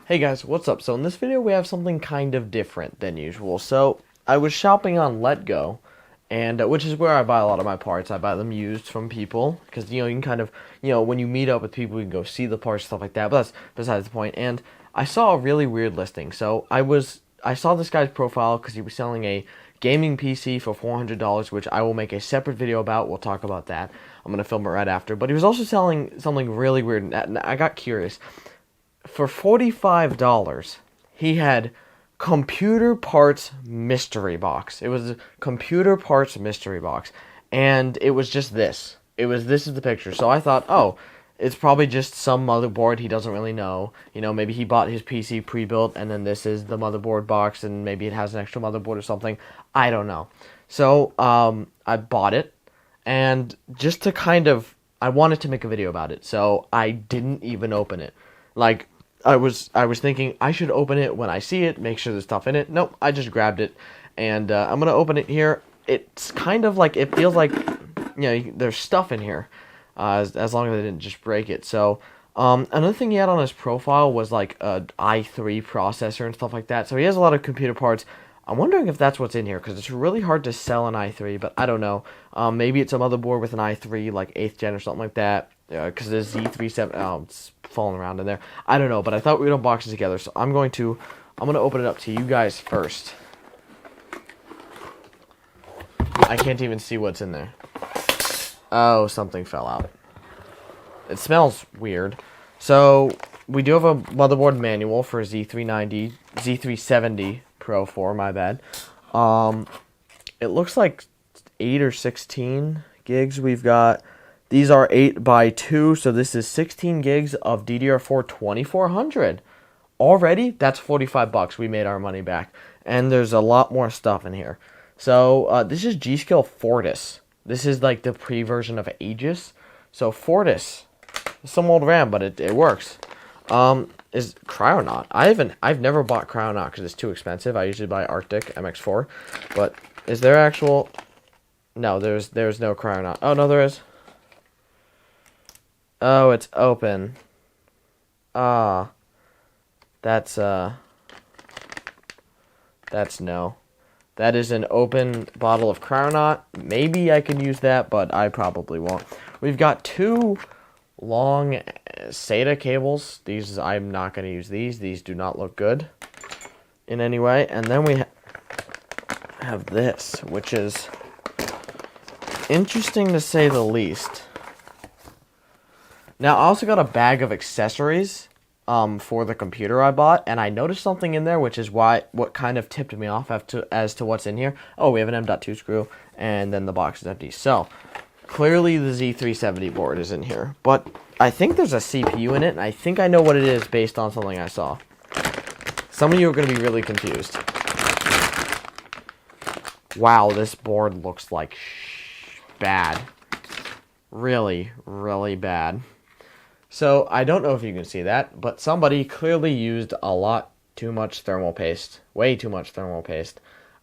Hey guys, what's up? So in this video we have something kind of different than usual. So I was shopping on LetGo, and which is where I buy a lot of my parts. I buy them used from people because you can kind of when you meet up with people, you can go see the parts, stuff like that. But that's besides the point. And I saw a really weird listing. So I saw this guy's profile because he was selling a gaming PC for $400, which I will make a separate video about. We'll talk about that. I'm gonna film it right after. But he was also selling something really weird, and I got curious. For $45, he had computer parts mystery box. It was a computer parts mystery box, and it was just this. This is the picture. So I thought, oh, it's probably just some motherboard he doesn't really know. Maybe he bought his PC pre-built, and then this is the motherboard box, and maybe it has an extra motherboard or something. I don't know. So I bought it, and just to I wanted to make a video about it, so I didn't even open it. Like, I was thinking I should open it when I see it, make sure there's stuff in it. Nope, I just grabbed it, and I'm gonna open it here. It's kind of like, it feels like, there's stuff in here, as long as I didn't just break it. So, another thing he had on his profile was like a i3 processor and stuff like that. So he has a lot of computer parts. I'm wondering if that's what's in here, because it's really hard to sell an i3, but I don't know. Maybe it's a motherboard with an i3, like 8th gen or something like that. Because there's Z37, oh, it's falling around in there. I don't know, but I thought we'd unbox it together, so I'm gonna open it up to you guys first. I can't even see what's in there. Oh, something fell out. It smells weird. So, we do have a motherboard manual for Z370 Pro 4, my bad. It looks like 8 or 16 gigs we've got. These are 8x2, so this is 16 gigs of DDR4 2400. Already, that's $45. We made our money back. And there's a lot more stuff in here. So, this is G-Skill Fortis. This is like the pre-version of Aegis. So, Fortis. Some old RAM, but it works. Is Cryonaut. I've never bought Cryonaut because it's too expensive. I usually buy Arctic MX4. But, is there actual... No, there's no Cryonaut. Oh, no, there is. Oh, it's open. Ah. That's no. That is an open bottle of Cryonaut. Maybe I can use that, but I probably won't. We've got two long SATA cables. These, I'm not going to use these. These do not look good in any way. And then we have this, which is interesting to say the least. Now, I also got a bag of accessories for the computer I bought, and I noticed something in there, which is what kind of tipped me off as to what's in here. Oh, we have an M.2 screw, and then the box is empty. So, clearly the Z370 board is in here, but I think there's a CPU in it, and I think I know what it is based on something I saw. Some of you are going to be really confused. Wow, this board looks like bad. Really, really bad. So, I don't know if you can see that, but somebody clearly used a lot too much thermal paste. Way too much thermal paste.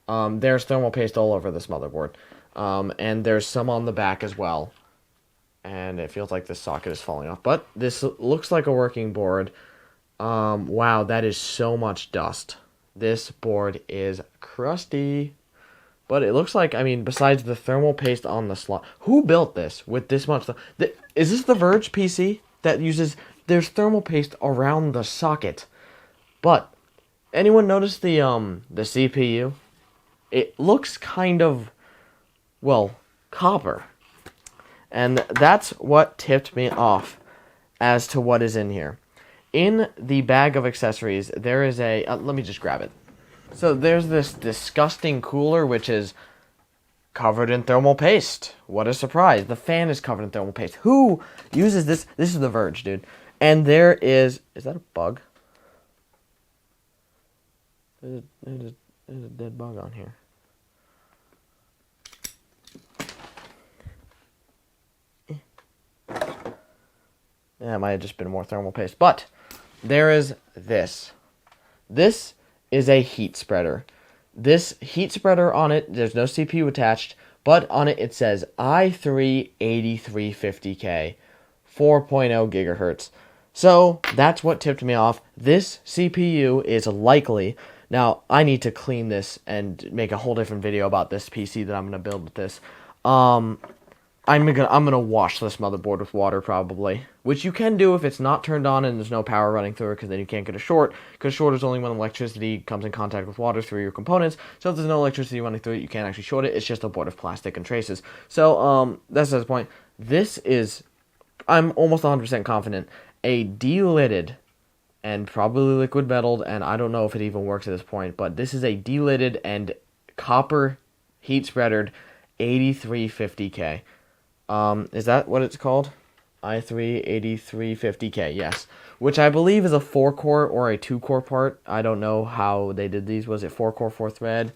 There's thermal paste all over this motherboard. And there's some on the back as well. And it feels like this socket is falling off. But this looks like a working board. Wow, that is so much dust. This board is crusty. But it looks like, besides the thermal paste on the slot... Who built this with this much... Is this the Verge PC that uses... There's thermal paste around the socket. But, anyone notice the CPU? It looks kind of, well, copper. And that's what tipped me off as to what is in here. In the bag of accessories, there is a... let me just grab it. So there's this disgusting cooler, which is covered in thermal paste. What a surprise. The fan is covered in thermal paste. Who uses this? This is the Verge, dude. And there is... Is that a bug? There's a dead bug on here. Yeah, it might have just been more thermal paste. But there is this. This is a heat spreader. This heat spreader on it, there's no CPU attached, but on it says i3 8350K, 4.0 gigahertz. So that's what tipped me off. This CPU is likely. Now I need to clean this and make a whole different video about this PC that I'm gonna build with this. I'm gonna wash this motherboard with water probably, which you can do if it's not turned on and there's no power running through it, because then you can't get a short. Because short is only when electricity comes in contact with water through your components. So if there's no electricity running through it, you can't actually short it. It's just a board of plastic and traces. So that's the point. This is, I'm almost 100% confident, a delidded and probably liquid metalled, and I don't know if it even works at this point, but this is a delidded and copper heat spreadered 8350K. Is that what it's called? i3-8350K, yes. Which I believe is a 4-core or a 2-core part. I don't know how they did these. Was it 4-core, 4-thread?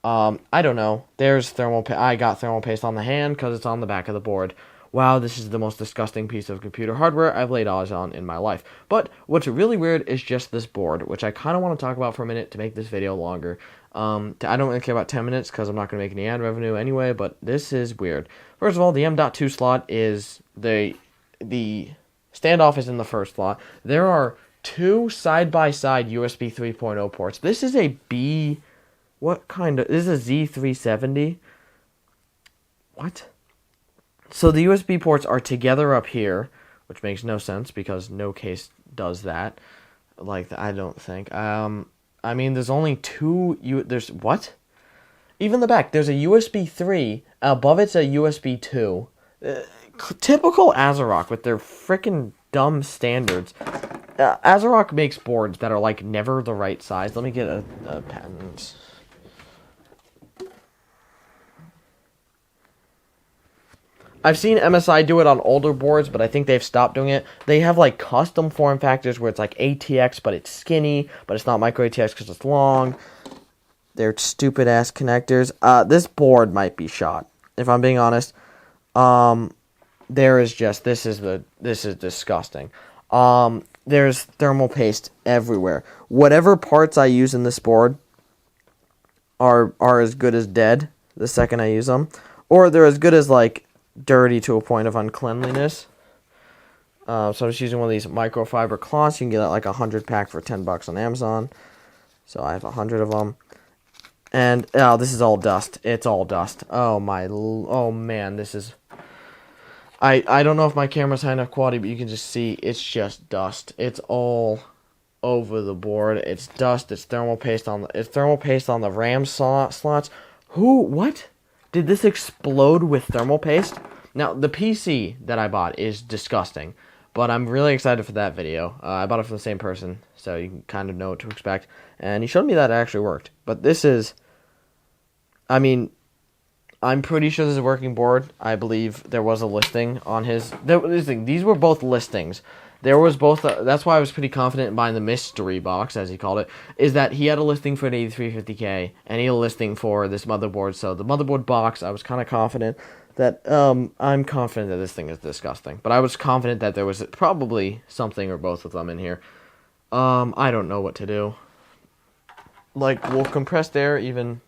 I don't know. There's thermal I got thermal paste on the hand because it's on the back of the board. Wow, this is the most disgusting piece of computer hardware I've laid eyes on in my life. But what's really weird is just this board, which I kind of want to talk about for a minute to make this video longer. I don't really care about 10 minutes because I'm not going to make any ad revenue anyway, but this is weird. First of all, the M.2 slot is the standoff is in the first slot. There are two side-by-side USB 3.0 ports. This is a B... What kind of... This is a Z370? What? So the USB ports are together up here, which makes no sense because no case does that. Like, I don't think. I mean, there's only two... There's... What? Even the back. There's a USB 3. Above it's a USB 2. Typical ASRock with their freaking dumb standards. ASRock makes boards that are, like, never the right size. Let me get a patent... I've seen MSI do it on older boards, but I think they've stopped doing it. They have, like, custom form factors where it's, like, ATX, but it's skinny, but it's not micro ATX because it's long. They're stupid-ass connectors. This board might be shot, if I'm being honest. There is just... This is disgusting. There's thermal paste everywhere. Whatever parts I use in this board are as good as dead the second I use them. Or they're as good as, like... dirty to a point of uncleanliness. So I'm just using one of these microfiber cloths. You can get like 100 pack for $10 on Amazon. So I have 100 of them. And oh, this is all dust. It's all dust. Oh man, this is... I don't know if my camera's high enough quality, but you can just see it's just dust. It's all over the board. It's dust. It's thermal paste on the RAM slots. What? Did this explode with thermal paste? Now, the PC that I bought is disgusting, but I'm really excited for that video. I bought it from the same person, so you can kind of know what to expect. And he showed me that it actually worked. But this is... I mean, I'm pretty sure this is a working board. I believe there was a listing on his... These were both listings. There was both... that's why I was pretty confident in buying the mystery box, as he called it, is that he had a listing for an 8350K, and he had a listing for this motherboard. So the motherboard box, I was kind of confident that... I'm confident that this thing is disgusting. But I was confident that there was probably something or both of them in here. I don't know what to do. Like, will compressed air even...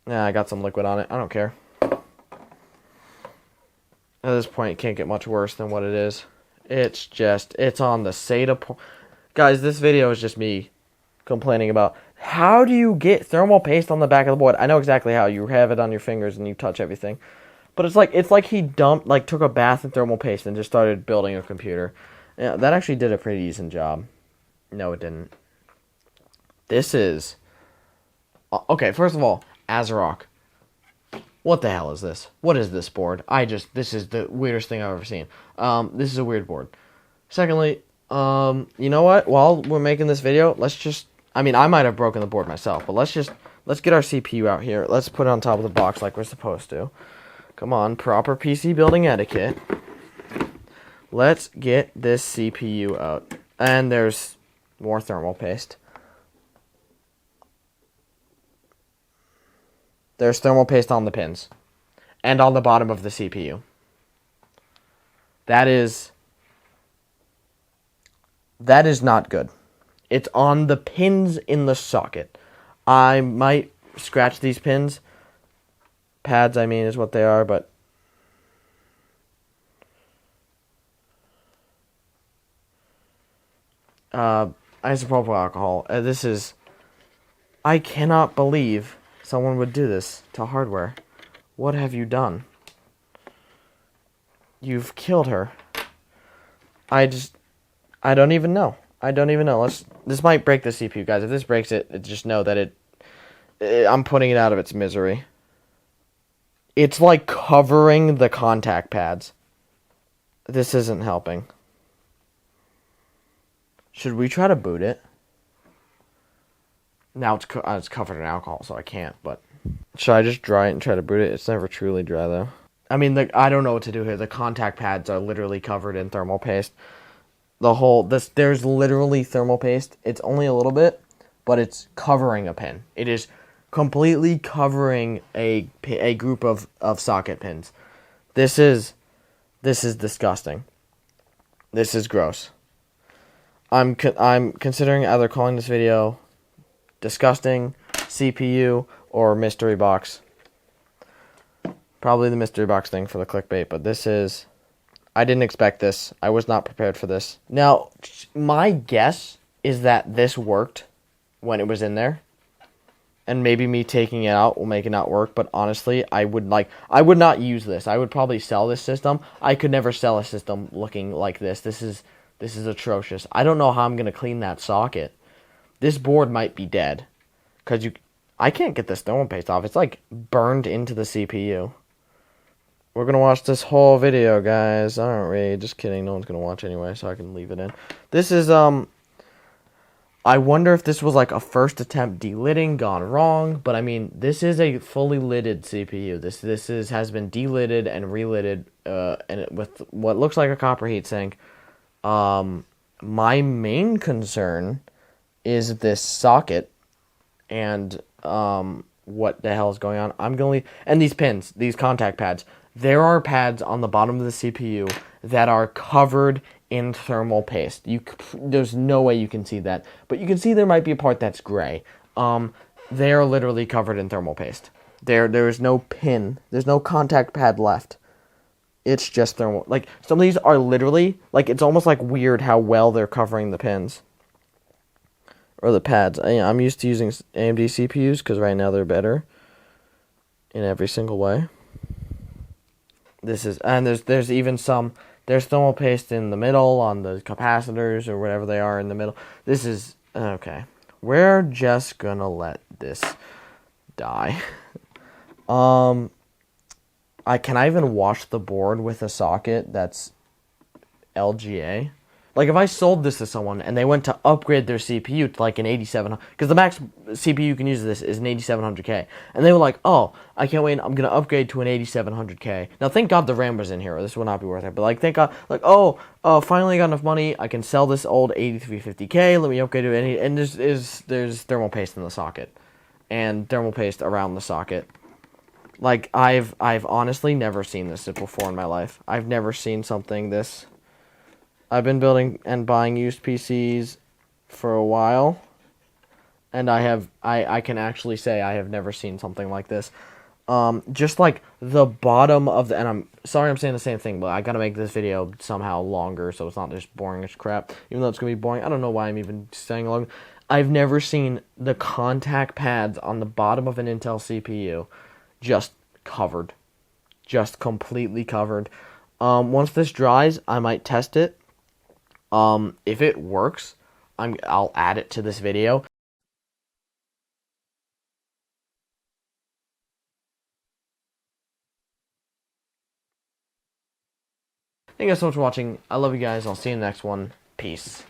Yeah, I got some liquid on it. I don't care. At this point, it can't get much worse than what it is. It's on the SATA point. Guys, this video is just me complaining about how do you get thermal paste on the back of the board. I know exactly how. You have it on your fingers and you touch everything. But it's like he took a bath in thermal paste and just started building a computer. Yeah, that actually did a pretty decent job. No, it didn't. This is... Okay, first of all, ASRock. What the hell is this? What is this board? This is the weirdest thing I've ever seen. This is a weird board. Secondly, you know what? While we're making this video, let's just... I mean, I might have broken the board myself, but let's get our CPU out here. Let's put it on top of the box like we're supposed to. Come on, proper PC building etiquette. Let's get this CPU out. And there's more thermal paste. There's thermal paste on the pins. And on the bottom of the CPU. That is not good. It's on the pins in the socket. I might scratch these pins. Pads, I mean, is what they are, but... isopropyl alcohol. This is... I cannot believe someone would do this to hardware. What have you done? You've killed her. I don't even know. I don't even know. This might break the CPU, guys. If this breaks it, just know that I'm putting it out of its misery. It's like covering the contact pads. This isn't helping. Should we try to boot it? Now it's covered in alcohol, so I can't, but... Should I just dry it and try to boot it? It's never truly dry, though. I mean, I don't know what to do here. The contact pads are literally covered in thermal paste. There's literally thermal paste. It's only a little bit, but it's covering a pin. It is completely covering a group of socket pins. This is disgusting. This is gross. I'm considering either calling this video disgusting, CPU, or mystery box. Probably the mystery box thing for the clickbait, but this is... I didn't expect this. I was not prepared for this. Now, my guess is that this worked when it was in there. And maybe me taking it out will make it not work, but honestly, I would not use this. I would probably sell this system. I could never sell a system looking like this. This is atrocious. I don't know how I'm going to clean that socket. This board might be dead. Because I can't get this thermal paste off. It's like burned into the CPU. We're going to watch this whole video, guys, aren't we? Just kidding. No one's going to watch anyway, so I can leave it in. This is, I wonder if this was like a first attempt delidding gone wrong, but I mean, this is a fully lidded CPU. This has been delidded and relidded, with what looks like a copper heatsink. My main concern is this socket and what the hell is going on. I'm going to leave, and these pins, these contact pads. There are pads on the bottom of the CPU that are covered in thermal paste. There's no way you can see that, but you can see there might be a part that's gray. They are literally covered in thermal paste. There is no pin. There's no contact pad left. It's just thermal. Like, some of these are literally, like, it's almost like weird how well they're covering the pins. Or the pads. I'm used to using AMD CPUs because right now they're better in every single way. There's even some, there's thermal paste in the middle on the capacitors or whatever they are in the middle. This is, okay. We're just gonna let this die. Can I even wash the board with a socket that's LGA? Like, if I sold this to someone and they went to upgrade their CPU to like an 8700, because the max CPU you can use this is an 8700K, and they were like, oh, I can't wait, I'm going to upgrade to an 8700K. Now, thank God the RAM was in here, or this would not be worth it, but like, thank God, like, oh, finally I got enough money, I can sell this old 8350K, let me upgrade to any, and there's thermal paste in the socket, and thermal paste around the socket. Like, I've honestly never seen this before in my life. I've never seen something this... I've been building and buying used PCs for a while, and I can actually say I have never seen something like this. Just like the bottom of the, and I'm sorry I'm saying the same thing, but I gotta make this video somehow longer so it's not just boring as crap, even though it's gonna be boring. I don't know why I'm even saying long. I've never seen the contact pads on the bottom of an Intel CPU just covered. Just completely covered. Once this dries, I might test it. If it works, I'll add it to this video. Thank you guys so much for watching. I love you guys. I'll see you in the next one. Peace.